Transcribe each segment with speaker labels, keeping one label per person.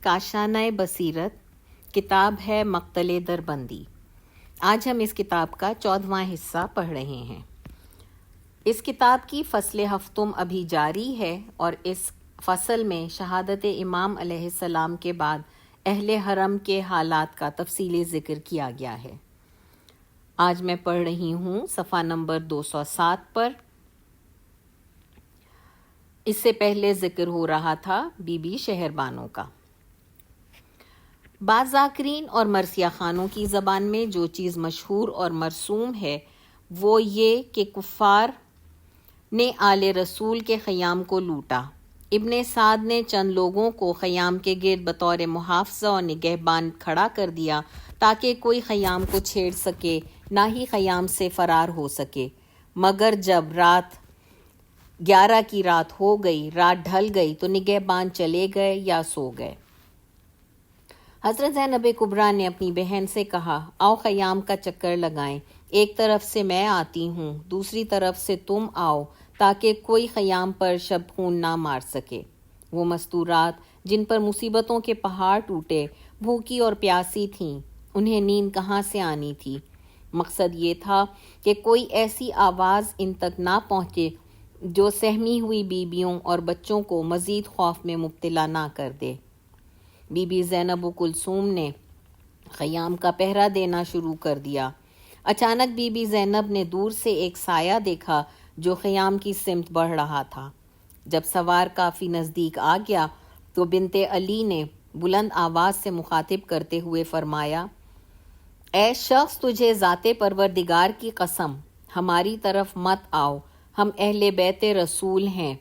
Speaker 1: کاشانہ بصیرت کتاب ہے مقتل دربندی۔ آج ہم اس کتاب کا 14واں حصہ پڑھ رہے ہیں۔ اس کتاب کی فصل ہفتم ابھی جاری ہے اور اس فصل میں شہادت امام علیہ السلام کے بعد اہل حرم کے حالات کا تفصیلی ذکر کیا گیا ہے۔ آج میں پڑھ رہی ہوں صفحہ نمبر 207 پر۔ اس سے پہلے ذکر ہو رہا تھا بی بی شہربانو کا۔ بعض ذاکرین اور مرثیہ خانوں کی زبان میں جو چیز مشہور اور مرسوم ہے وہ یہ کہ کفار نے آل رسول کے خیام کو لوٹا۔ ابن سعد نے چند لوگوں کو خیام کے گرد بطور محافظہ اور نگہبان کھڑا کر دیا تاکہ کوئی خیام کو چھیڑ سکے نہ ہی خیام سے فرار ہو سکے، مگر جب رات 11 کی رات ہو گئی، رات ڈھل گئی تو نگہبان چلے گئے یا سو گئے۔ حضرت زینب کبریٰ نے اپنی بہن سے کہا، آؤ خیام کا چکر لگائیں، ایک طرف سے میں آتی ہوں، دوسری طرف سے تم آؤ تاکہ کوئی خیام پر شب خون نہ مار سکے۔ وہ مستورات جن پر مصیبتوں کے پہاڑ ٹوٹے بھوکی اور پیاسی تھیں، انہیں نیند کہاں سے آنی تھی؟ مقصد یہ تھا کہ کوئی ایسی آواز ان تک نہ پہنچے جو سہمی ہوئی بیویوں اور بچوں کو مزید خوف میں مبتلا نہ کر دے۔ بی بی زینب و کلثوم نے خیام کا پہرا دینا شروع کر دیا۔ اچانک بی بی زینب نے دور سے ایک سایہ دیکھا جو خیام کی سمت بڑھ رہا تھا۔ جب سوار کافی نزدیک آ گیا تو بنت علی نے بلند آواز سے مخاطب کرتے ہوئے فرمایا، اے شخص، تجھے ذات پروردگار کی قسم ہماری طرف مت آؤ، ہم اہل بیت رسول ہیں،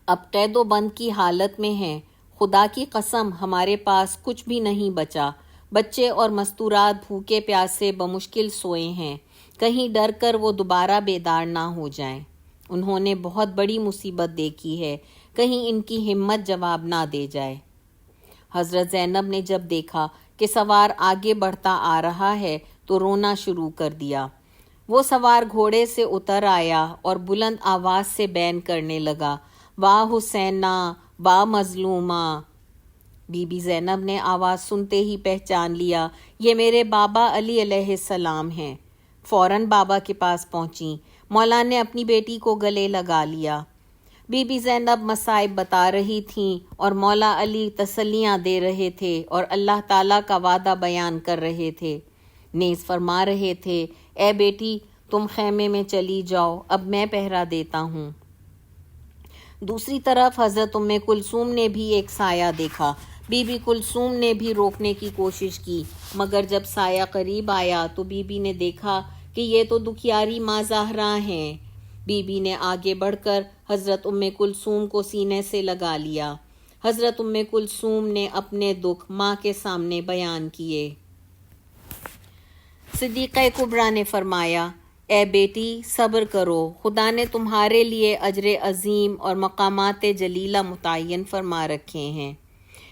Speaker 1: اب قید و بند کی حالت میں ہیں، خدا کی قسم ہمارے پاس کچھ بھی نہیں بچا، بچے اور مستورات بھوکے پیاسے بمشکل سوئے ہیں، کہیں ڈر کر وہ دوبارہ بیدار نہ ہو جائیں۔ انہوں نے بہت بڑی مصیبت دیکھی ہے، کہیں ان کی ہمت جواب نہ دے جائے۔ حضرت زینب نے جب دیکھا کہ سوار آگے بڑھتا آ رہا ہے تو رونا شروع کر دیا۔ وہ سوار گھوڑے سے اتر آیا اور بلند آواز سے بین کرنے لگا، واہ حسینہ، واہ مظلومہ۔ بی بی زینب نے آواز سنتے ہی پہچان لیا، یہ میرے بابا علی علیہ السلام ہیں۔ فوراً بابا کے پاس پہنچی۔ مولا نے اپنی بیٹی کو گلے لگا لیا۔ بی بی زینب مصائب بتا رہی تھیں اور مولا علی تسلیاں دے رہے تھے اور اللہ تعالیٰ کا وعدہ بیان کر رہے تھے، نیز فرما رہے تھے، اے بیٹی تم خیمے میں چلی جاؤ، اب میں پہرا دیتا ہوں۔ دوسری طرف حضرت ام کلثوم نے بھی ایک سایہ دیکھا۔ بی بی کلثوم نے بھی روکنے کی کوشش کی، مگر جب سایہ قریب آیا تو بی بی نے دیکھا کہ یہ تو دکھیاری ماں زہرا ہیں۔ بی بی نے آگے بڑھ کر حضرت ام کلثوم کو سینے سے لگا لیا۔ حضرت ام کلثوم نے اپنے دکھ ماں کے سامنے بیان کیے۔ صدیقہ کبریٰ نے فرمایا، اے بیٹی صبر کرو، خدا نے تمہارے لیے اجر عظیم اور مقامات جلیلہ متعین فرما رکھے ہیں۔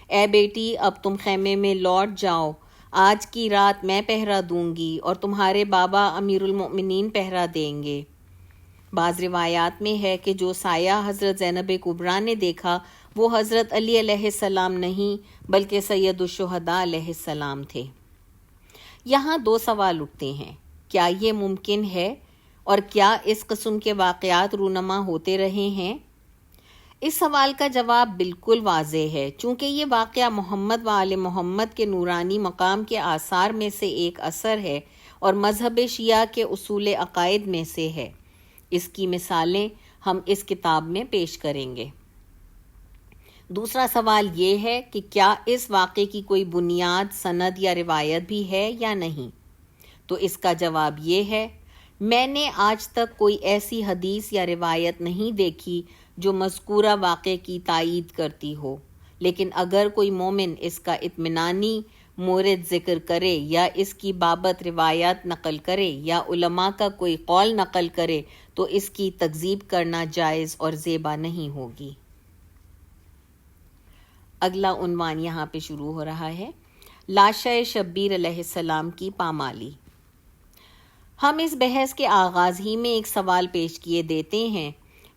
Speaker 1: اے بیٹی اب تم خیمے میں لوٹ جاؤ، آج کی رات میں پہرا دوں گی اور تمہارے بابا امیر المؤمنین پہرا دیں گے۔ بعض روایات میں ہے کہ جو سایہ حضرت زینب کبریٰ نے دیکھا وہ حضرت علی علیہ السلام نہیں بلکہ سید الشہداء علیہ السلام تھے۔ یہاں دو سوال اٹھتے ہیں، کیا یہ ممکن ہے اور کیا اس قسم کے واقعات رونما ہوتے رہے ہیں؟ اس سوال کا جواب بالکل واضح ہے، چونکہ یہ واقعہ محمد و آل محمد کے نورانی مقام کے آثار میں سے ایک اثر ہے اور مذہب شیعہ کے اصول عقائد میں سے ہے۔ اس کی مثالیں ہم اس کتاب میں پیش کریں گے۔ دوسرا سوال یہ ہے کہ کیا اس واقعے کی کوئی بنیاد، سند یا روایت بھی ہے یا نہیں؟ تو اس کا جواب یہ ہے، میں نے آج تک کوئی ایسی حدیث یا روایت نہیں دیکھی جو مذکورہ واقعے کی تائید کرتی ہو، لیکن اگر کوئی مومن اس کا اطمینانی مورد ذکر کرے یا اس کی بابت روایات نقل کرے یا علماء کا کوئی قول نقل کرے تو اس کی تکذیب کرنا جائز اور زیبا نہیں ہوگی۔ اگلا عنوان یہاں پہ شروع ہو رہا ہے، لاشہ شبیر علیہ السلام کی پامالی۔ ہم اس بحث کے آغاز ہی میں ایک سوال پیش کیے دیتے ہیں،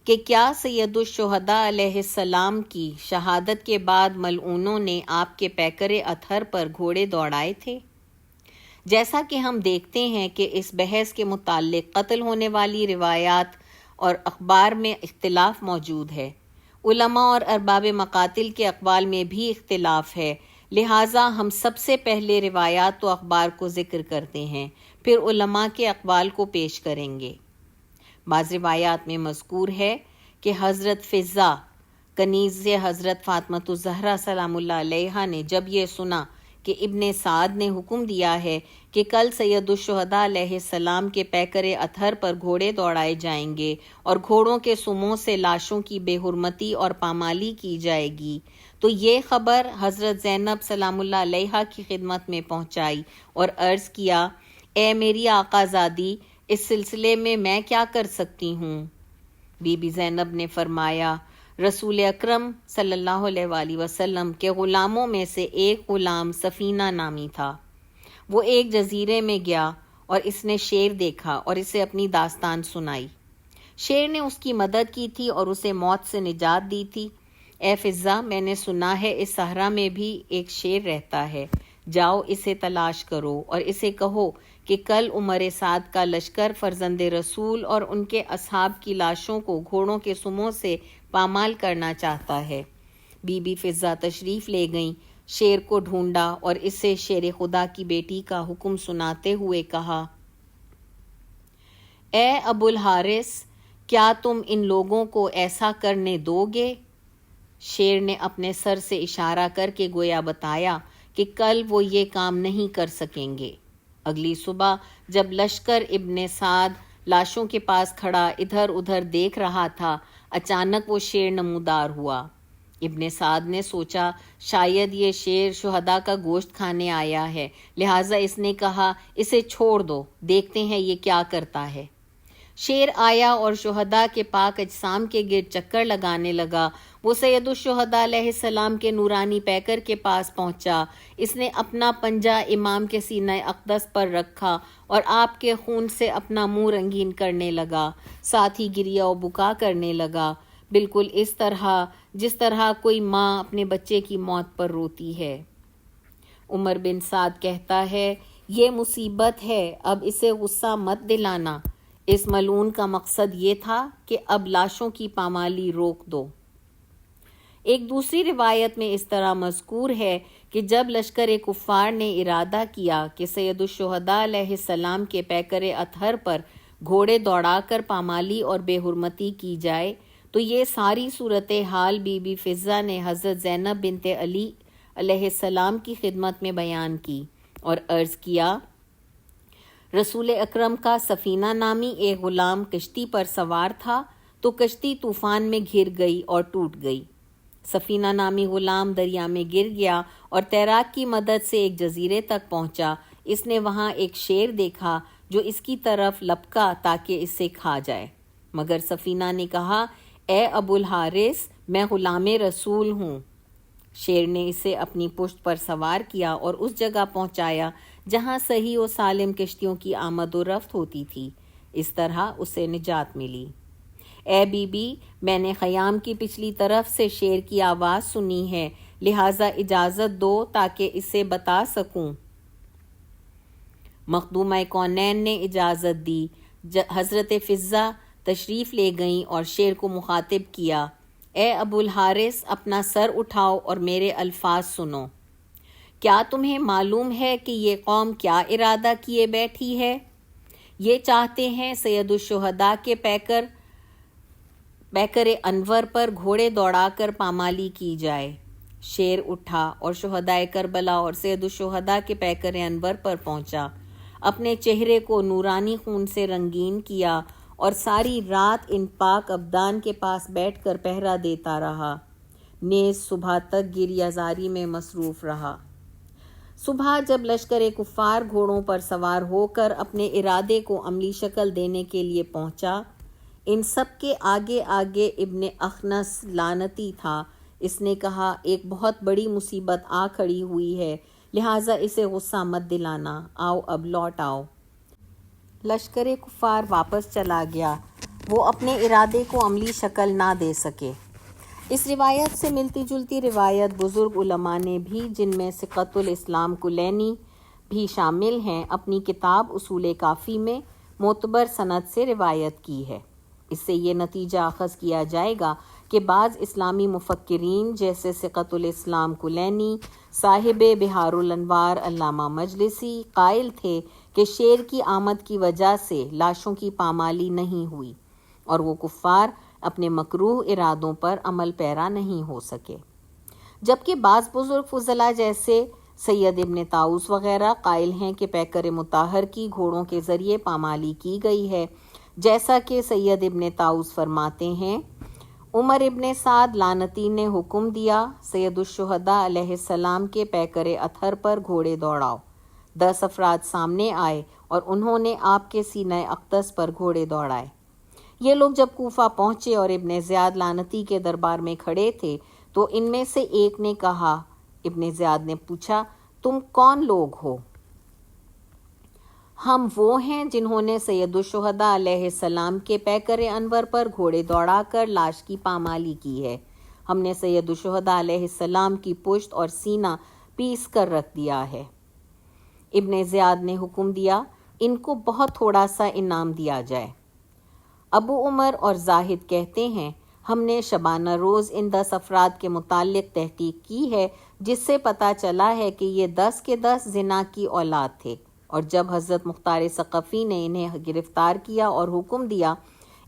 Speaker 1: کہ کیا سید الشہداء علیہ السلام کی شہادت کے بعد ملعونوں نے آپ کے پیکر اطہر پر گھوڑے دوڑائے تھے؟ جیسا کہ ہم دیکھتے ہیں کہ اس بحث کے متعلق قتل ہونے والی روایات اور اخبار میں اختلاف موجود ہے۔ علماء اور ارباب مقاتل کے اقوال میں بھی اختلاف ہے، لہٰذا ہم سب سے پہلے روایات و اخبار کو ذکر کرتے ہیں، پھر علماء کے اقوال کو پیش کریں گے۔ بعض روایات میں مذکور ہے کہ حضرت فضہ کنیز حضرت فاطمۃ الزہرا سلام اللہ علیہا نے جب یہ سنا کہ ابن سعد نے حکم دیا ہے کہ کل سید الشہداء علیہ السلام کے پیکر اطہر پر گھوڑے دوڑائے جائیں گے اور گھوڑوں کے سموں سے لاشوں کی بے حرمتی اور پامالی کی جائے گی، تو یہ خبر حضرت زینب سلام اللہ علیہا کی خدمت میں پہنچائی اور عرض کیا، اے میری آقا زادی، اس سلسلے میں کیا کر سکتی ہوں؟ بی بی زینب نے فرمایا، رسول اکرم صلی اللہ علیہ وآلہ وسلم کے غلاموں میں سے ایک غلام سفینہ نامی تھا۔ وہ ایک جزیرے میں گیا اور اس نے شیر دیکھا اور اسے اپنی داستان سنائی۔ شیر نے اس کی مدد کی تھی اور اسے موت سے نجات دی تھی۔ اے فضہ، میں نے سنا ہے اس صحرا میں بھی ایک شیر رہتا ہے، جاؤ اسے تلاش کرو اور اسے کہو کہ کل عمر سعد کا لشکر فرزند رسول اور ان کے اصحاب کی لاشوں کو گھوڑوں کے سموں سے پامال کرنا چاہتا ہے۔ بی بی فضہ تشریف لے گئیں، شیر کو ڈھونڈا اور اسے شیر خدا کی بیٹی کا حکم سناتے ہوئے کہا، اے ابو الحارث، کیا تم ان لوگوں کو ایسا کرنے دو گے؟ شیر نے اپنے سر سے اشارہ کر کے گویا بتایا کہ کل وہ یہ کام نہیں کر سکیں گے۔ اگلی صبح جب لشکر ابن سعد لاشوں کے پاس کھڑا ادھر ادھر دیکھ رہا تھا، اچانک وہ شیر نمودار ہوا۔ ابن سعد نے سوچا شاید یہ شیر شہداء کا گوشت کھانے آیا ہے، لہٰذا اس نے کہا، اسے چھوڑ دو، دیکھتے ہیں یہ کیا کرتا ہے۔ شیر آیا اور شہداء کے پاک اجسام کے گرد چکر لگانے لگا۔ وہ سید الشہداء علیہ السلام کے نورانی پیکر کے پاس پہنچا۔ اس نے اپنا پنجہ امام کے سینہ اقدس پر رکھا اور آپ کے خون سے اپنا منہ رنگین کرنے لگا، ساتھ ہی گریہ و بکا کرنے لگا، بالکل اس طرح جس طرح کوئی ماں اپنے بچے کی موت پر روتی ہے۔ عمر بن سعد کہتا ہے، یہ مصیبت ہے، اب اسے غصہ مت دلانا۔ اس ملعون کا مقصد یہ تھا کہ اب لاشوں کی پامالی روک دو۔ ایک دوسری روایت میں اس طرح مذکور ہے کہ جب لشکر کفار نے ارادہ کیا کہ سید الشہداء علیہ السلام کے پیکر اطہر پر گھوڑے دوڑا کر پامالی اور بے حرمتی کی جائے، تو یہ ساری صورتحال بی بی فضہ نے حضرت زینب بنت علی علیہ السلام کی خدمت میں بیان کی اور عرض کیا، رسول اکرم کا سفینہ نامی ایک غلام کشتی پر سوار تھا تو کشتی طوفان میں گر گئی اور ٹوٹ گئی۔ سفینہ نامی غلام دریا میں گر گیا اور تیراک کی مدد سے ایک جزیرے تک پہنچا۔ اس نے وہاں ایک شیر دیکھا جو اس کی طرف لپکا تاکہ اسے کھا جائے، مگر سفینہ نے کہا، اے ابو الحارث، میں غلام رسول ہوں۔ شیر نے اسے اپنی پشت پر سوار کیا اور اس جگہ پہنچایا جہاں صحیح و سالم کشتیوں کی آمد و رفت ہوتی تھی۔ اس طرح اسے نجات ملی۔ اے بی بی، میں نے خیام کی پچھلی طرف سے شیر کی آواز سنی ہے، لہٰذا اجازت دو تاکہ اسے بتا سکوں۔ مخدومہ کونین نے اجازت دی۔ حضرت فضہ تشریف لے گئیں اور شیر کو مخاطب کیا، اے ابو الحارث، اپنا سر اٹھاؤ اور میرے الفاظ سنو۔ کیا تمہیں معلوم ہے کہ یہ قوم کیا ارادہ کیے بیٹھی ہے؟ یہ چاہتے ہیں سید الشہداء کے پیکر انور پر گھوڑے دوڑا کر پامالی کی جائے۔ شیر اٹھا اور شہداء کربلا اور سید الشہداء کے پیکر انور پر پہنچا، اپنے چہرے کو نورانی خون سے رنگین کیا اور ساری رات ان پاک ابدان کے پاس بیٹھ کر پہرا دیتا رہا، نیز صبح تک گریہ زاری میں مصروف رہا۔ صبح جب لشکر کفار گھوڑوں پر سوار ہو کر اپنے ارادے کو عملی شکل دینے کے لیے پہنچا، ان سب کے آگے آگے ابن اخنس لعنتی تھا۔ اس نے کہا، ایک بہت بڑی مصیبت آ کھڑی ہوئی ہے، لہٰذا اسے غصہ مت دلانا، آؤ اب لوٹ آؤ۔ لشکر کفار واپس چلا گیا۔ وہ اپنے ارادے کو عملی شکل نہ دے سکے۔ اس روایت سے ملتی جلتی روایت بزرگ علماء نے بھی، جن میں ثقۃ الاسلام کلینی بھی شامل ہیں، اپنی کتاب اصول کافی میں معتبر سند سے روایت کی ہے۔ اس سے یہ نتیجہ اخذ کیا جائے گا کہ بعض اسلامی مفکرین جیسے ثقۃ الاسلام کلینی، صاحب بحار الانوار علامہ مجلسی، قائل تھے کہ شیر کی آمد کی وجہ سے لاشوں کی پامالی نہیں ہوئی اور وہ کفار اپنے مکروہ ارادوں پر عمل پیرا نہیں ہو سکے، جبکہ بعض بزرگ فضلاء جیسے سید ابن طاؤس وغیرہ قائل ہیں کہ پیکر مطہر کی گھوڑوں کے ذریعے پامالی کی گئی ہے، جیسا کہ سید ابن طاؤس فرماتے ہیں، عمر ابن سعد لعنتی نے حکم دیا، سید الشہداء علیہ السلام کے پیکر اطہر پر گھوڑے دوڑاؤ۔ 10 افراد سامنے آئے اور انہوں نے آپ کے سینہ اقدس پر گھوڑے دوڑائے۔ یہ لوگ جب کوفہ پہنچے اور ابن زیاد لعنتی کے دربار میں کھڑے تھے تو ان میں سے ایک نے کہا، ابن زیاد نے پوچھا، تم کون لوگ ہو؟ ہم وہ ہیں جنہوں نے سید الشہداء علیہ السلام کے پیکر انور پر گھوڑے دوڑا کر لاش کی پامالی کی ہے۔ ہم نے سید الشہداء علیہ السلام کی پشت اور سینہ پیس کر رکھ دیا ہے۔ ابن زیاد نے حکم دیا، ان کو بہت تھوڑا سا انعام دیا جائے۔ ابو عمر اور زاہد کہتے ہیں، ہم نے شبانہ روز ان 10 افراد کے متعلق تحقیق کی ہے، جس سے پتہ چلا ہے کہ یہ 10 کے 10 زنا کی اولاد تھے، اور جب حضرت مختار ثقفی نے انہیں گرفتار کیا اور حکم دیا،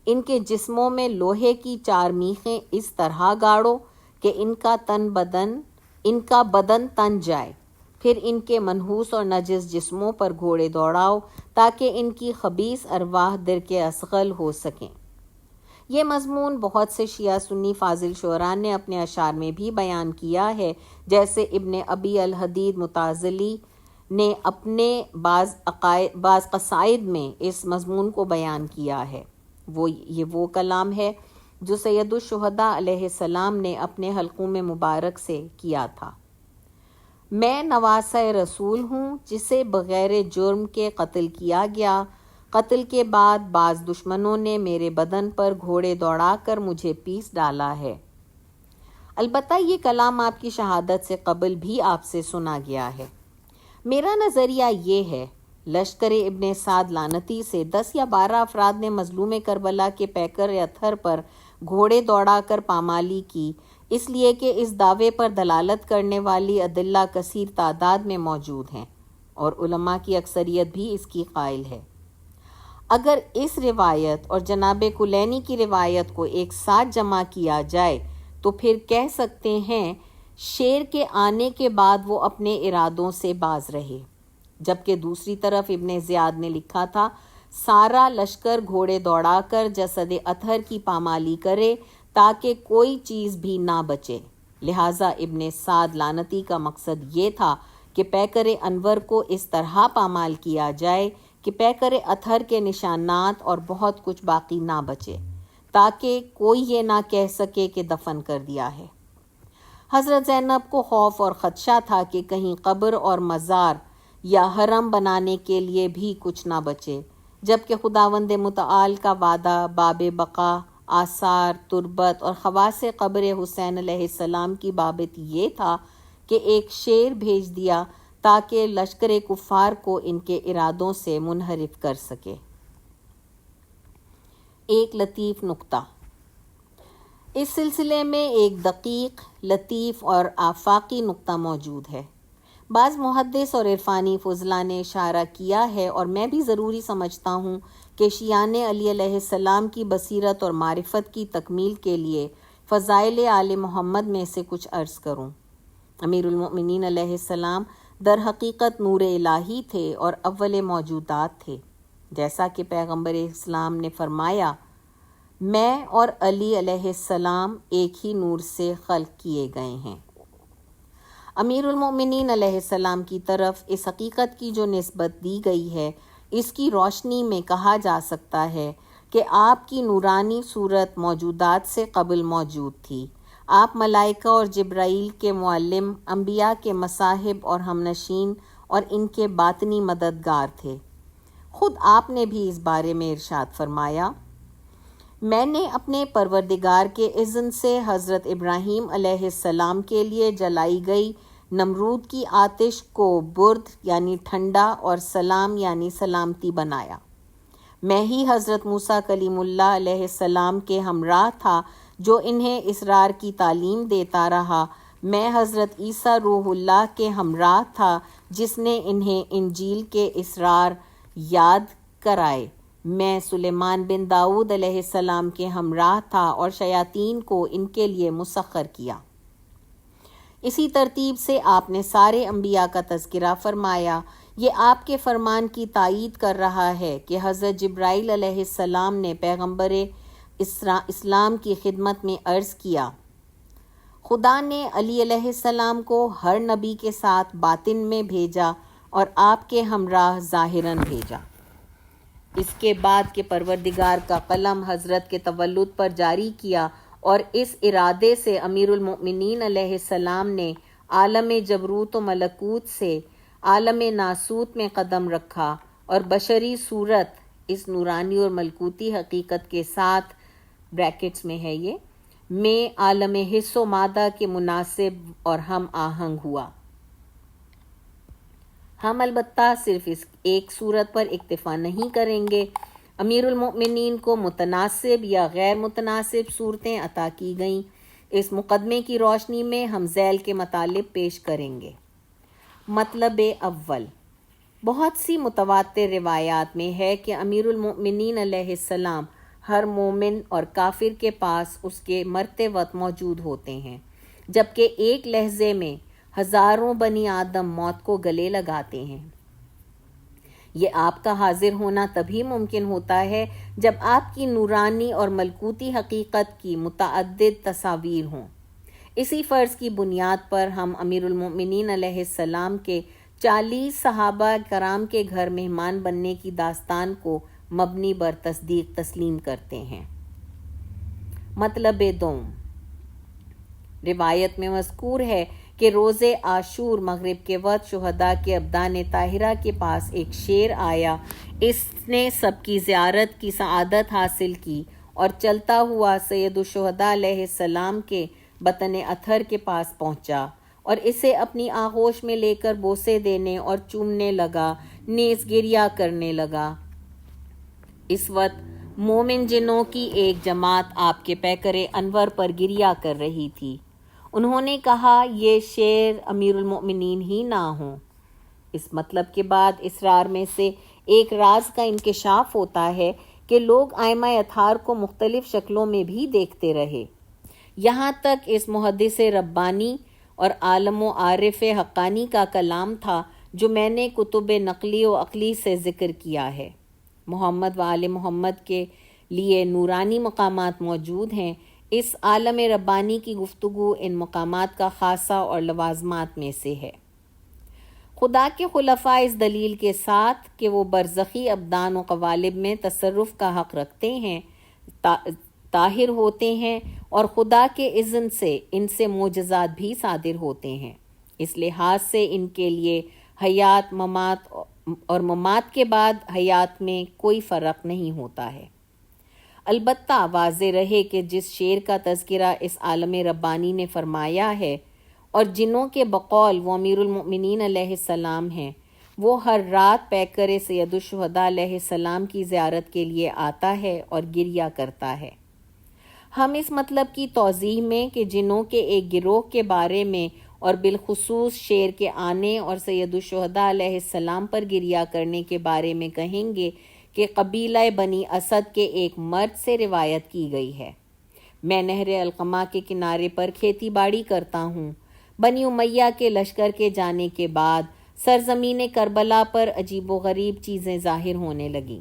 Speaker 1: ان کے جسموں میں لوہے کی 4 میخیں اس طرح گاڑو کہ ان کا بدن تن جائے، پھر ان کے منحوس اور نجس جسموں پر گھوڑے دوڑاؤ تاکہ ان کی خبیث ارواح درک اصغل ہو سکیں۔ یہ مضمون بہت سے شیعہ سنی فاضل شعراء نے اپنے اشعار میں بھی بیان کیا ہے، جیسے ابن ابی الحدید متازلی نے اپنے بعض قصائد میں اس مضمون کو بیان کیا ہے۔ یہ وہ کلام ہے جو سید الشہداء علیہ السلام نے اپنے حلقوم مبارک سے کیا تھا۔ میں نواسہ رسول ہوں جسے بغیر جرم کے قتل کیا گیا، قتل کے بعد بعض دشمنوں نے میرے بدن پر گھوڑے دوڑا کر مجھے پیس ڈالا ہے۔ البتہ یہ کلام آپ کی شہادت سے قبل بھی آپ سے سنا گیا ہے۔ میرا نظریہ یہ ہے، لشکر ابن سعد لعنتی سے 10 یا 12 افراد نے مظلوم کربلا کے پیکر اطہر پر گھوڑے دوڑا کر پامالی کی، اس لیے کہ اس دعوے پر دلالت کرنے والی ادلہ کثیر تعداد میں موجود ہیں، اور علماء کی اکثریت بھی اس کی قائل ہے۔ اگر اس روایت اور جناب کلینی کی روایت کو ایک ساتھ جمع کیا جائے تو پھر کہہ سکتے ہیں شیر کے آنے کے بعد وہ اپنے ارادوں سے باز رہے، جبکہ دوسری طرف ابن زیاد نے لکھا تھا، سارا لشکر گھوڑے دوڑا کر جسد اطہر کی پامالی کرے تاکہ کوئی چیز بھی نہ بچے، لہٰذا ابن سعد لعنتی کا مقصد یہ تھا کہ پیکر انور کو اس طرح پامال کیا جائے کہ پیکر اطہر کے نشانات اور بہت کچھ باقی نہ بچے، تاکہ کوئی یہ نہ کہہ سکے کہ دفن کر دیا ہے۔ حضرت زینب کو خوف اور خدشہ تھا کہ کہیں قبر اور مزار یا حرم بنانے کے لیے بھی کچھ نہ بچے، جبکہ خداوند متعال کا وعدہ باب بقا، آثار، تربت اور خواص قبر حسین علیہ السلام کی بابت یہ تھا کہ ایک شیر بھیج دیا تاکہ لشکر کفار کو ان کے ارادوں سے منحرف کر سکے۔ ایک لطیف نکتہ، اس سلسلے میں ایک دقیق، لطیف اور آفاقی نکتہ موجود ہے۔ بعض محدث اور عرفانی فضلاء نے اشارہ کیا ہے، اور میں بھی ضروری سمجھتا ہوں کہ شیعان علی علیہ السلام کی بصیرت اور معرفت کی تکمیل کے لیے فضائل آل محمد میں سے کچھ عرض کروں۔ امیر المؤمنین علیہ السلام در حقیقت نور الہی تھے اور اول موجودات تھے، جیسا کہ پیغمبر اسلام نے فرمایا، میں اور علی علیہ السلام ایک ہی نور سے خلق کیے گئے ہیں۔ امیر المؤمنین علیہ السلام کی طرف اس حقیقت کی جو نسبت دی گئی ہے، اس کی روشنی میں کہا جا سکتا ہے کہ آپ کی نورانی صورت موجودات سے قبل موجود تھی۔ آپ ملائکہ اور جبرائیل کے معلم، انبیاء کے مصاحب اور ہمنشین اور ان کے باطنی مددگار تھے۔ خود آپ نے بھی اس بارے میں ارشاد فرمایا، میں نے اپنے پروردگار کے اذن سے حضرت ابراہیم علیہ السلام کے لیے جلائی گئی نمرود کی آتش کو برد یعنی ٹھنڈا اور سلام یعنی سلامتی بنایا۔ میں ہی حضرت موسیٰ کلیم اللہ علیہ السلام کے ہمراہ تھا جو انہیں اسرار کی تعلیم دیتا رہا۔ میں حضرت عیسیٰ روح اللہ کے ہمراہ تھا جس نے انہیں انجیل کے اسرار یاد کرائے۔ میں سلیمان بن داؤد علیہ السلام کے ہمراہ تھا اور شیاطین کو ان کے لیے مسخر کیا۔ اسی ترتیب سے آپ نے سارے انبیاء کا تذکرہ فرمایا۔ یہ آپ کے فرمان کی تائید کر رہا ہے کہ حضرت جبرائیل علیہ السلام نے پیغمبر اسلام کی خدمت میں عرض کیا، خدا نے علی علیہ السلام کو ہر نبی کے ساتھ باطن میں بھیجا اور آپ کے ہمراہ ظاہراً بھیجا۔ اس کے بعد کہ پروردگار کا قلم حضرت کے تولد پر جاری کیا اور اس ارادے سے امیر المؤمنین علیہ السلام نے عالم جبروت و ملکوت سے عالم ناسوت میں قدم رکھا اور بشری صورت اس نورانی اور ملکوتی حقیقت کے ساتھ بریکٹس میں ہے یہ میں عالم حس و مادہ کے مناسب اور ہم آہنگ ہوا۔ ہم البتہ صرف اس ایک صورت پر اکتفا نہیں کریں گے، امیر المؤمنین کو متناسب یا غیر متناسب صورتیں عطا کی گئیں۔ اس مقدمے کی روشنی میں ہم ذیل کے مطالب پیش کریں گے۔ مطلب اول، بہت سی متواتر روایات میں ہے کہ امیر المؤمنین علیہ السلام ہر مومن اور کافر کے پاس اس کے مرتے وقت موجود ہوتے ہیں، جبکہ ایک لحظے میں ہزاروں بنی آدم موت کو گلے لگاتے ہیں۔ یہ آپ کا حاضر ہونا تبھی ممکن ہوتا ہے جب آپ کی نورانی اور ملکوتی حقیقت کی متعدد تصاویر ہوں۔ اسی فرض کی بنیاد پر ہم امیر المؤمنین علیہ السلام کے 40 صحابہ کرام کے گھر مہمان بننے کی داستان کو مبنی بر تصدیق تسلیم کرتے ہیں۔ مطلب دوم، روایت میں مذکور ہے کہ روز عاشور مغرب کے وقت شہداء کے ابدان طاہرہ کے پاس ایک شیر آیا۔ اس نے سب کی زیارت کی سعادت حاصل کی اور چلتا ہوا سید الشہداء علیہ السلام کے بطن اطہر کے پاس پہنچا اور اسے اپنی آغوش میں لے کر بوسے دینے اور چومنے لگا، نیز گریہ کرنے لگا۔ اس وقت مومن جنوں کی ایک جماعت آپ کے پیکر انور پر گریہ کر رہی تھی۔ انہوں نے کہا، یہ شیر امیر المؤمنین ہی نہ ہوں۔ اس مطلب کے بعد اسرار میں سے ایک راز کا انکشاف ہوتا ہے کہ لوگ ائمہ اطہار کو مختلف شکلوں میں بھی دیکھتے رہے، یہاں تک اس محدث ربانی اور عالم و عارف حقانی کا کلام تھا جو میں نے کتب نقلی و عقلی سے ذکر کیا ہے۔ محمد و آل محمد کے لیے نورانی مقامات موجود ہیں۔ اس عالم ربانی کی گفتگو ان مقامات کا خاصہ اور لوازمات میں سے ہے۔ خدا کے خلفاء اس دلیل کے ساتھ کہ وہ برزخی ابدان و قوالب میں تصرف کا حق رکھتے ہیں، طاہر ہوتے ہیں اور خدا کے اذن سے ان سے معجزات بھی صادر ہوتے ہیں۔ اس لحاظ سے ان کے لیے حیات، ممات اور ممات کے بعد حیات میں کوئی فرق نہیں ہوتا ہے۔ البتہ واضح رہے کہ جس شیر کا تذکرہ اس عالم ربانی نے فرمایا ہے اور جنوں کے بقول وہ امیر المؤمنین علیہ السلام ہیں، وہ ہر رات پیکر سید الشہداء علیہ السلام کی زیارت کے لیے آتا ہے اور گریہ کرتا ہے۔ ہم اس مطلب کی توضیح میں کہ جنوں کے ایک گروہ کے بارے میں اور بالخصوص شیر کے آنے اور سید الشہداء علیہ السلام پر گریہ کرنے کے بارے میں کہیں گے کہ قبیلہ بنی اسد کے ایک مرد سے روایت کی گئی ہے، میں نہر القمہ کے کنارے پر کھیتی باڑی کرتا ہوں۔ بنی امیہ کے لشکر کے جانے کے بعد سرزمین کربلا پر عجیب و غریب چیزیں ظاہر ہونے لگیں۔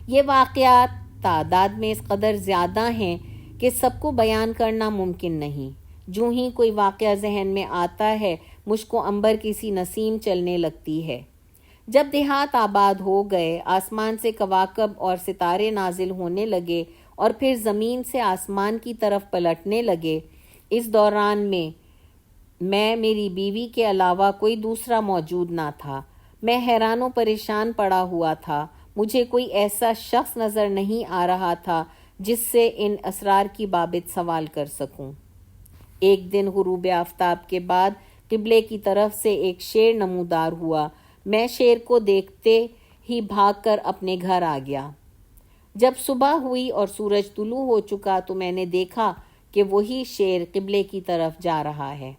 Speaker 1: یہ واقعات تعداد میں اس قدر زیادہ ہیں کہ سب کو بیان کرنا ممکن نہیں۔ جو ہی کوئی واقعہ ذہن میں آتا ہے، مجھ کو عنبر کسی نسیم چلنے لگتی ہے۔ جب دیہات آباد ہو گئے، آسمان سے کواکب اور ستارے نازل ہونے لگے اور پھر زمین سے آسمان کی طرف پلٹنے لگے، اس دوران میں میری بیوی کے علاوہ کوئی دوسرا موجود نہ تھا۔ میں حیران و پریشان پڑا ہوا تھا۔ مجھے کوئی ایسا شخص نظر نہیں آ رہا تھا جس سے ان اسرار کی بابت سوال کر سکوں۔ ایک دن غروب آفتاب کے بعد قبلے کی طرف سے ایک شیر نمودار ہوا۔ میں شیر کو دیکھتے ہی بھاگ کر اپنے گھر آ گیا۔ جب صبح ہوئی اور سورج طلوع ہو چکا تو میں نے دیکھا کہ وہی شیر قبلے کی طرف جا رہا ہے۔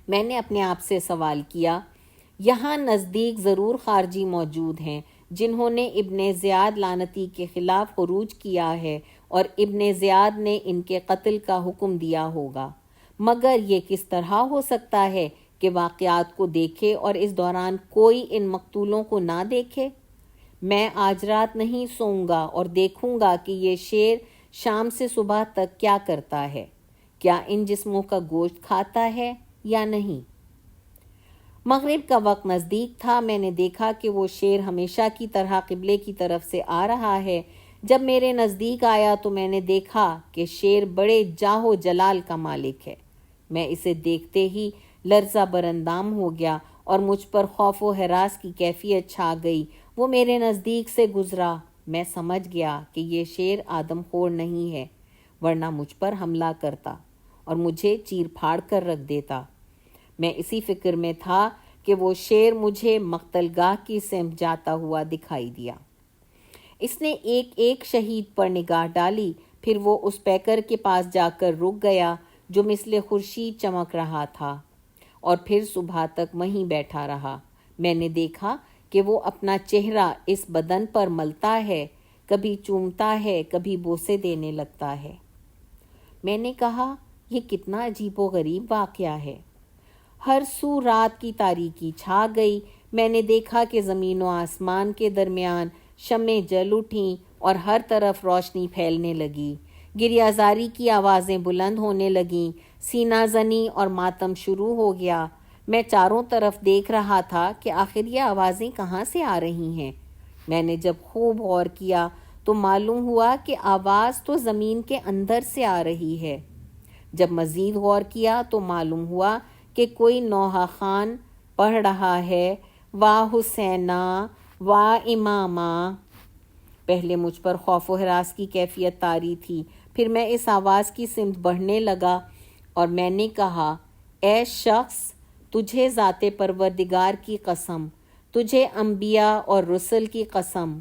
Speaker 1: میں نے اپنے آپ سے سوال کیا، یہاں نزدیک ضرور خارجی موجود ہیں جنہوں نے ابن زیاد لعنتی کے خلاف خروج کیا ہے اور ابن زیاد نے ان کے قتل کا حکم دیا ہوگا، مگر یہ کس طرح ہو سکتا ہے کہ واقعات کو دیکھے اور اس دوران کوئی ان مقتولوں کو نہ دیکھے؟ میں آج رات نہیں سوؤں گا اور دیکھوں گا کہ یہ شیر شام سے صبح تک کیا کرتا ہے، کیا ان جسموں کا گوشت کھاتا ہے یا نہیں۔ مغرب کا وقت نزدیک تھا۔ میں نے دیکھا کہ وہ شیر ہمیشہ کی طرح قبلے کی طرف سے آ رہا ہے۔ جب میرے نزدیک آیا تو میں نے دیکھا کہ شیر بڑے جاہ و جلال کا مالک ہے۔ میں اسے دیکھتے ہی لرزہ براندام ہو گیا اور مجھ پر خوف و ہراس کی کیفیت چھا گئی۔ وہ میرے نزدیک سے گزرا۔ میں سمجھ گیا کہ یہ شیر آدم خور نہیں ہے، ورنہ مجھ پر حملہ کرتا اور مجھے چیر پھاڑ کر رکھ دیتا۔ میں اسی فکر میں تھا کہ وہ شیر مجھے مقتل گاہ کی سمت جاتا ہوا دکھائی دیا۔ اس نے ایک ایک شہید پر نگاہ ڈالی، پھر وہ اس پیکر کے پاس جا کر رک گیا جو مثل خورشید چمک رہا تھا، اور پھر صبح تک وہیں بیٹھا رہا۔ میں نے دیکھا کہ وہ اپنا چہرہ اس بدن پر ملتا ہے، کبھی چومتا ہے، کبھی بوسے دینے لگتا ہے۔ میں نے کہا، یہ کتنا عجیب و غریب واقعہ ہے۔ ہر سو رات کی تاریکی چھا گئی۔ میں نے دیکھا کہ زمین و آسمان کے درمیان شمعیں جل اٹھیں اور ہر طرف روشنی پھیلنے لگی۔ گریہ زاری کی آوازیں بلند ہونے لگیں، سینہ زنی اور ماتم شروع ہو گیا۔ میں چاروں طرف دیکھ رہا تھا کہ آخر یہ آوازیں کہاں سے آ رہی ہیں۔ میں نے جب خوب غور کیا تو معلوم ہوا کہ آواز تو زمین کے اندر سے آ رہی ہے۔ جب مزید غور کیا تو معلوم ہوا کہ کوئی نوحہ خوان پڑھ رہا ہے، واہ حسینہ واہ امامہ۔ پہلے مجھ پر خوف و ہراس کی کیفیت طاری تھی، پھر میں اس آواز کی سمت بڑھنے لگا اور میں نے کہا، اے شخص، تجھے ذات پروردگار کی قسم، تجھے انبیاء اور رسل کی قسم،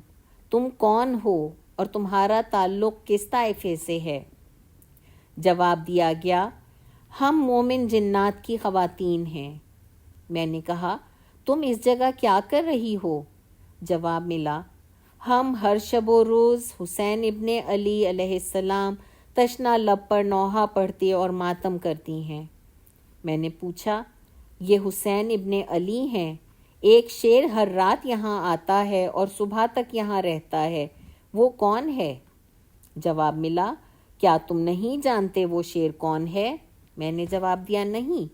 Speaker 1: تم کون ہو اور تمہارا تعلق کس طائفے سے ہے؟ جواب دیا گیا، ہم مومن جنات کی خواتین ہیں۔ میں نے کہا، تم اس جگہ کیا کر رہی ہو؟ جواب ملا، ہم ہر شب و روز حسین ابن علی علیہ السلام تشنہ لب پر نوحہ پڑھتی اور ماتم کرتی ہیں۔ میں نے پوچھا، یہ حسین ابن علی ہیں؟ ایک شیر ہر رات یہاں آتا ہے اور صبح تک یہاں رہتا ہے، وہ کون ہے؟ جواب ملا، کیا تم نہیں جانتے وہ شیر کون ہے؟ میں نے جواب دیا، نہیں۔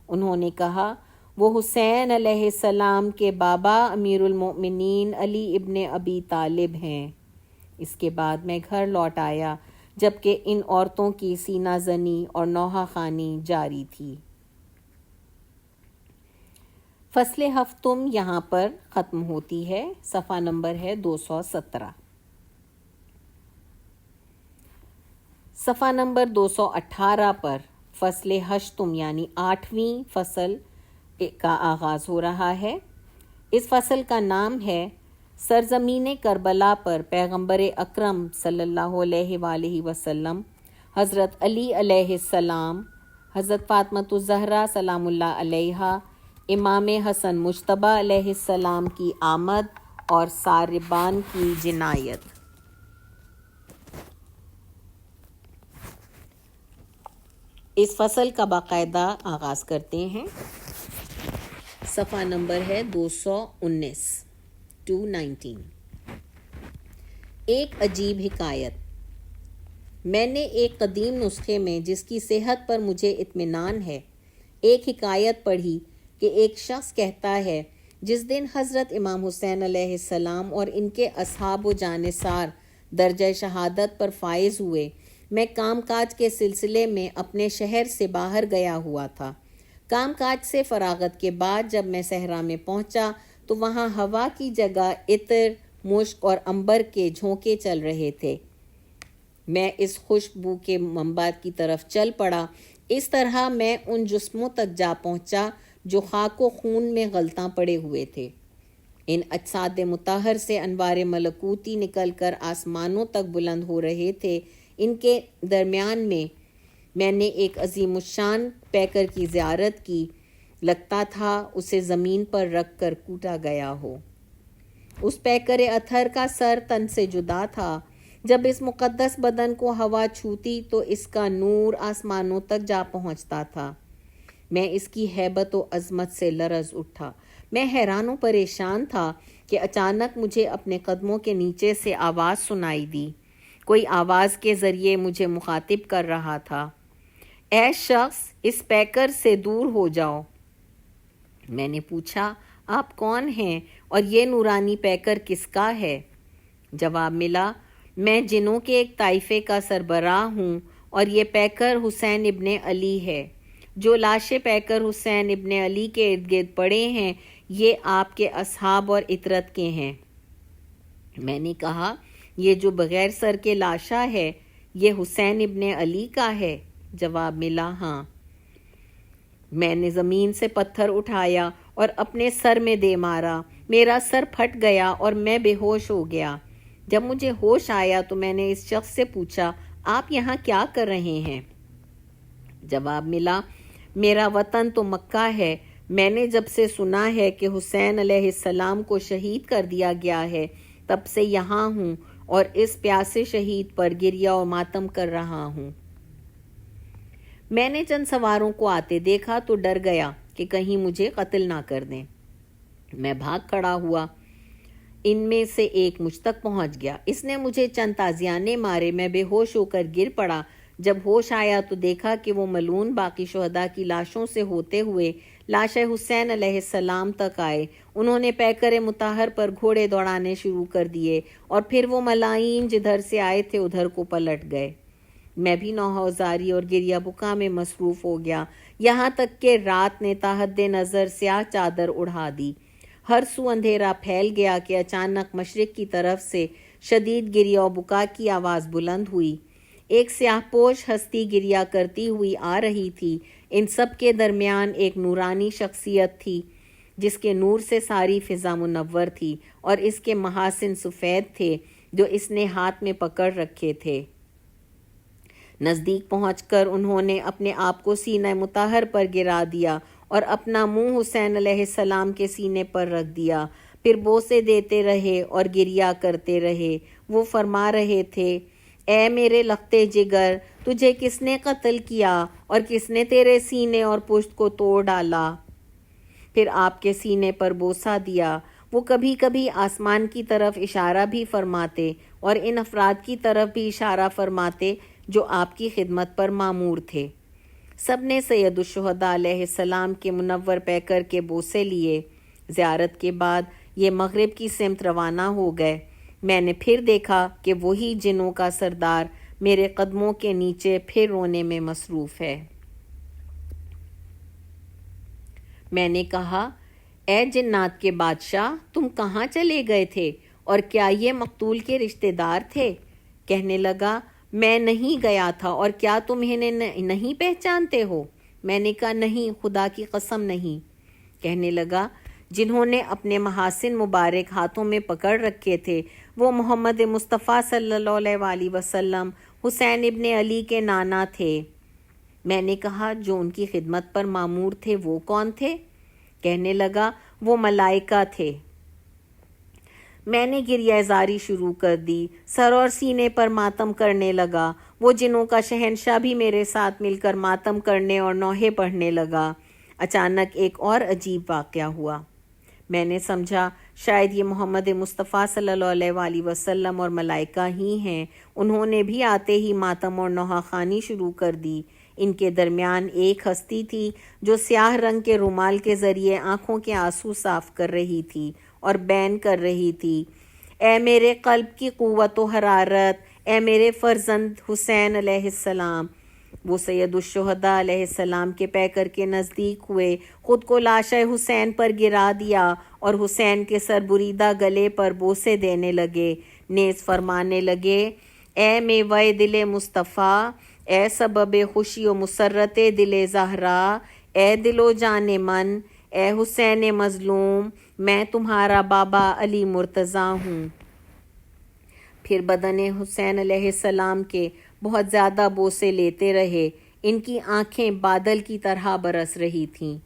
Speaker 1: انہوں نے کہا، وہ حسین علیہ السلام کے بابا امیر المؤمنین علی ابن ابی طالب ہیں۔ اس کے بعد میں گھر لوٹ آیا، جبکہ ان عورتوں کی سینہ زنی اور نوحہ خوانی جاری تھی۔ فصل ہفتم یہاں پر ختم ہوتی ہے۔ صفحہ نمبر ہے 217۔ صفحہ نمبر 218 پر فصل ہشتم یعنی 8ویں فصل کا آغاز ہو رہا ہے۔ اس فصل کا نام ہے سرزمین کربلا پر پیغمبر اکرم صلی اللہ علیہ وآلہ وسلم، حضرت علی علیہ السلام، حضرت فاطمۃ الزہرا سلام اللہ علیہا، امام حسن مجتبی علیہ السلام کی آمد اور ساربان کی جنایت۔ اس فصل کا باقاعدہ آغاز کرتے ہیں۔ صفحہ نمبر ہے 219 219۔ ایک عجیب حکایت۔ میں نے ایک قدیم نسخے میں، جس کی صحت پر مجھے اطمینان ہے، ایک حکایت پڑھی کہ ایک شخص کہتا ہے، جس دن حضرت امام حسین علیہ السلام اور ان کے اصحاب و جانثار درجہ شہادت پر فائز ہوئے، میں کام کاج کے سلسلے میں اپنے شہر سے باہر گیا ہوا تھا۔ کام کاج سے فراغت کے بعد جب میں صحرا میں پہنچا تو وہاں ہوا کی جگہ عطر، مشک اور عنبر کے جھونکے چل رہے تھے۔ میں اس خوشبو کے منبع کی طرف چل پڑا۔ اس طرح میں ان جسموں تک جا پہنچا جو خاک و خون میں غلطاں پڑے ہوئے تھے۔ ان اجساد مطہر سے انوار ملکوتی نکل کر آسمانوں تک بلند ہو رہے تھے۔ ان کے درمیان میں نے ایک عظیم الشان پیکر کی زیارت کی۔ لگتا تھا اسے زمین پر رکھ کر کوٹا گیا ہو۔ اس پیکر اتھر کا سر تن سے جدا تھا۔ جب اس مقدس بدن کو ہوا چھوتی تو اس کا نور آسمانوں تک جا پہنچتا تھا۔ میں اس کی ہیبت و عظمت سے لرز اٹھا۔ میں حیران و پریشان تھا کہ اچانک مجھے اپنے قدموں کے نیچے سے آواز سنائی دی۔ کوئی آواز کے ذریعے مجھے مخاطب کر رہا تھا، اے شخص، اس پیکر سے دور ہو جاؤ۔ میں نے پوچھا، آپ کون ہیں اور یہ نورانی پیکر کس کا ہے؟ جواب ملا، میں جنوں کے ایک طائفے کا سربراہ ہوں اور یہ پیکر حسین ابن علی ہے۔ جو لاشیں پیکر حسین ابن علی کے ارد گرد پڑے ہیں یہ آپ کے اصحاب اور اطرت کے ہیں۔ میں نے کہا، یہ جو بغیر سر کے لاشا ہے یہ حسین ابن علی کا ہے؟ جواب ملا، ہاں۔ میں نے زمین سے پتھر اٹھایا اور اپنے سر میں دے مارا۔ میرا سر پھٹ گیا اور میں بے ہوش ہو گیا۔ جب مجھے ہوش آیا تو میں نے اس شخص سے پوچھا، آپ یہاں کیا کر رہے ہیں؟ جواب ملا، میرا وطن تو مکہ ہے۔ میں نے جب سے سنا ہے کہ حسین علیہ السلام کو شہید کر دیا گیا ہے تب سے یہاں ہوں اور اس پیاسے شہید پر گریہ و ماتم کر رہا ہوں۔ میں نے چند سواروں کو آتے دیکھا تو ڈر گیا کہ کہیں مجھے قتل نہ کر دیں۔ میں بھاگ کھڑا ہوا۔ ان میں سے ایک مجھ تک پہنچ گیا۔ اس نے مجھے چند تازیانے مارے۔ میں بے ہوش ہو کر گر پڑا۔ جب ہوش آیا تو دیکھا کہ وہ ملعون باقی شہداء کی لاشوں سے ہوتے ہوئے لاش حسین علیہ السلام تک آئے۔ انہوں نے پیکر مطہر پر گھوڑے دوڑانے شروع کر دیے اور پھر وہ ملائین جدھر سے آئے تھے ادھر کو پلٹ گئے۔ میں بھی نوحہ زاری اور گریہ بکا میں مصروف ہو گیا، یہاں تک کہ رات نے تحت نظر سیاہ چادر اڑا دی۔ ہر سو اندھیرا پھیل گیا کہ اچانک مشرق کی طرف سے شدید گریہ و بکا کی آواز بلند ہوئی۔ ایک سیاہ پوش ہستی گریہ کرتی ہوئی آ رہی تھی۔ ان سب کے درمیان ایک نورانی شخصیت تھی جس کے نور سے ساری فضا منور تھی اور اس کے محاسن سفید تھے جو اس نے ہاتھ میں پکڑ رکھے تھے۔ نزدیک پہنچ کر انہوں نے اپنے آپ کو سینہ مطہر پر گرا دیا اور اپنا منہ حسین علیہ السلام کے سینے پر رکھ دیا۔ پھر بوسے دیتے رہے اور گریہ کرتے رہے۔ وہ فرما رہے تھے، اے میرے لختے جگر، تجھے کس نے قتل کیا اور کس نے تیرے سینے اور پشت کو توڑ ڈالا؟ پھر آپ کے سینے پر بوسہ دیا۔ وہ کبھی کبھی آسمان کی طرف اشارہ بھی فرماتے اور ان افراد کی طرف بھی اشارہ فرماتے جو آپ کی خدمت پر مامور تھے۔ سب نے سید الشہداء علیہ السلام کے منور پیکر کے بوسے لیے۔ زیارت کے بعد یہ مغرب کی سمت روانہ ہو گئے۔ میں نے پھر دیکھا کہ وہی جنوں کا سردار میرے قدموں کے نیچے پھر رونے میں مصروف ہے۔ میں نے کہا، اے جنات کے بادشاہ، تم کہاں چلے گئے تھے اور کیا یہ مقتول کے رشتہ دار تھے؟ کہنے لگا، میں نہیں گیا تھا، اور کیا تم انہیں نہیں پہچانتے ہو؟ میں نے کہا، نہیں، خدا کی قسم نہیں۔ کہنے لگا، جنہوں نے اپنے محاسن مبارک ہاتھوں میں پکڑ رکھے تھے وہ محمد مصطفیٰ صلی اللہ علیہ وسلم حسین ابن علی کے نانا تھے۔ میں نے کہا، جو ان کی خدمت پر مامور تھے وہ کون تھے؟ کہنے لگا، وہ ملائکہ تھے۔ میں نے گریہ زاری شروع کر دی، سر اور سینے پر ماتم کرنے لگا۔ وہ جنوں کا شہنشاہ بھی میرے ساتھ مل کر ماتم کرنے اور نوحے پڑھنے لگا۔ اچانک ایک اور عجیب واقعہ ہوا۔ میں نے سمجھا شاید یہ محمد مصطفیٰ صلی اللہ علیہ وسلم اور ملائکہ ہی ہیں۔ انہوں نے بھی آتے ہی ماتم اور نوحہ خوانی شروع کر دی۔ ان کے درمیان ایک ہستی تھی جو سیاہ رنگ کے رومال کے ذریعے آنکھوں کے آنسو صاف کر رہی تھی اور بین کر رہی تھی، اے میرے قلب کی قوت و حرارت، اے میرے فرزند حسین علیہ السلام۔ وہ سید الشہداء علیہ السلام کے پیکر کے نزدیک ہوئے، خود کو لاشِ حسین پر گرا دیا اور حسین کے سر بریدہ گلے پر بوسے دینے لگے، نیز فرمانے لگے، اے میوہ دل مصطفیٰ، اے سبب خوشی و مسرت دل زہرا، اے دل و جان من، اے حسین مظلوم، میں تمہارا بابا علی مرتضیٰ ہوں۔ پھر بدن حسین علیہ السلام کے بہت زیادہ بوسے لیتے رہے، ان کی آنکھیں بادل کی طرح برس رہی تھیں۔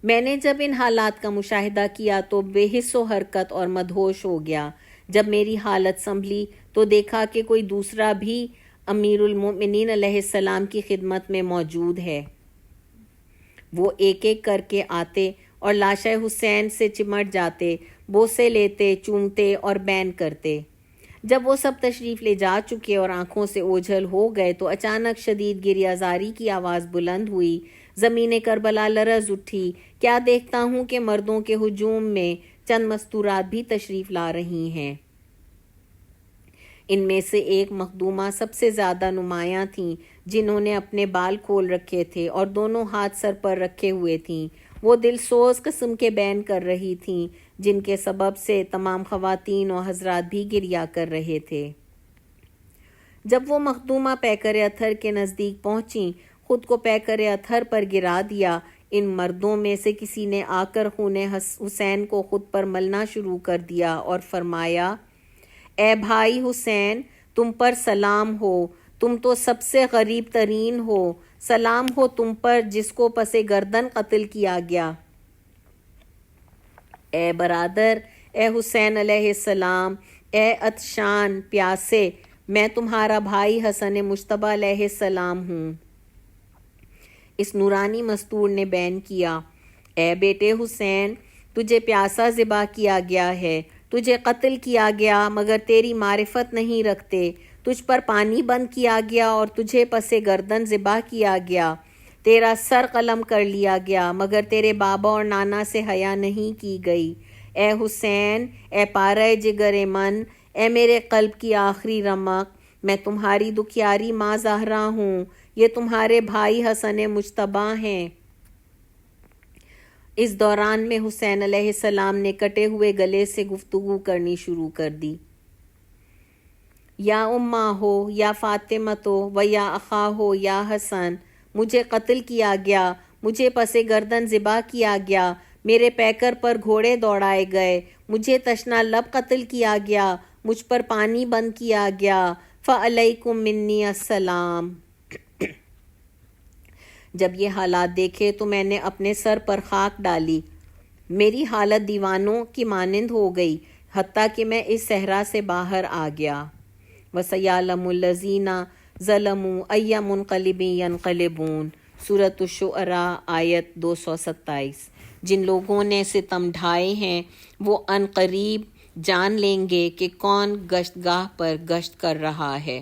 Speaker 1: میں نے جب ان حالات کا مشاہدہ کیا تو بے حس و حرکت اور مدہوش ہو گیا۔ جب میری حالت سنبھلی تو دیکھا کہ کوئی دوسرا بھی امیر المومنین علیہ السلام کی خدمت میں موجود ہے۔ وہ ایک ایک کر کے آتے اور لاشِ حسین سے چمٹ جاتے، بوسے لیتے، چومتے اور بین کرتے۔ جب وہ سب تشریف لے جا چکے اور آنکھوں سے اوجھل ہو گئے تو اچانک شدید گریہ زاری کی آواز بلند ہوئی، زمین کربلا لرز اٹھی۔ کیا دیکھتا ہوں کہ مردوں کے ہجوم میں چند مستورات بھی تشریف لا رہی ہیں۔ ان میں سے ایک مخدومہ سب سے زیادہ نمایاں تھیں، جنہوں نے اپنے بال کھول رکھے تھے اور دونوں ہاتھ سر پر رکھے ہوئے تھیں۔ وہ دل سوز قسم کے بین کر رہی تھیں، جن کے سبب سے تمام خواتین و حضرات بھی گریہ کر رہے تھے۔ جب وہ مخدومہ پیکر اتھر کے نزدیک پہنچیں، خود کو پیکر اتھر پر گرا دیا۔ ان مردوں میں سے کسی نے آ کر خون حسین کو خود پر ملنا شروع کر دیا اور فرمایا، اے بھائی حسین، تم پر سلام ہو، تم تو سب سے غریب ترین ہو، سلام ہو تم پر جس کو پس گردن قتل کیا گیا۔ اے برادر، اے حسین علیہ السلام، اے عطشان پیاسے، میں تمہارا بھائی حسن مجتبیٰ علیہ السلام ہوں۔ اس نورانی مستور نے بین کیا، اے بیٹے حسین، تجھے پیاسا ذبح کیا گیا ہے، تجھے قتل کیا گیا مگر تیری معرفت نہیں رکھتے، تجھ پر پانی بند کیا گیا اور تجھے پس گردن ذبح کیا گیا، تیرا سر قلم کر لیا گیا مگر تیرے بابا اور نانا سے حیا نہیں کی گئی۔ اے حسین، اے پارہ جگر من، اے میرے قلب کی آخری رمق، میں تمہاری دکھیاری ماں زہرا ہوں، یہ تمہارے بھائی حسن مجتبیٰ ہیں۔ اس دوران میں حسین علیہ السلام نے کٹے ہوئے گلے سے گفتگو کرنی شروع کر دی۔ یا اماں ہو یا فاطمتو و یا اخا ہو یا حسن، مجھے قتل کیا گیا، مجھے پس گردن ذبح کیا گیا، میرے پیکر پر گھوڑے دوڑائے گئے، مجھے تشنہ لب قتل کیا گیا، مجھ پر پانی بند کیا گیا، فعلیکم منی السلام۔ جب یہ حالات دیکھے تو میں نے اپنے سر پر خاک ڈالی، میری حالت دیوانوں کی مانند ہو گئی، حتیٰ کہ میں اس صحرا سے باہر آ گیا۔ وَسَيَعْلَمُ الَّذِينَ ظَلَمُوا أَيَّ مُنقَلِبٍ يَنقَلِبُونَ، سورۃ الشعراء آیت 227۔ جن لوگوں نے ستم ڈھائے ہیں وہ عنقریب جان لیں گے کہ کون گشت گاہ پر گشت کر رہا ہے۔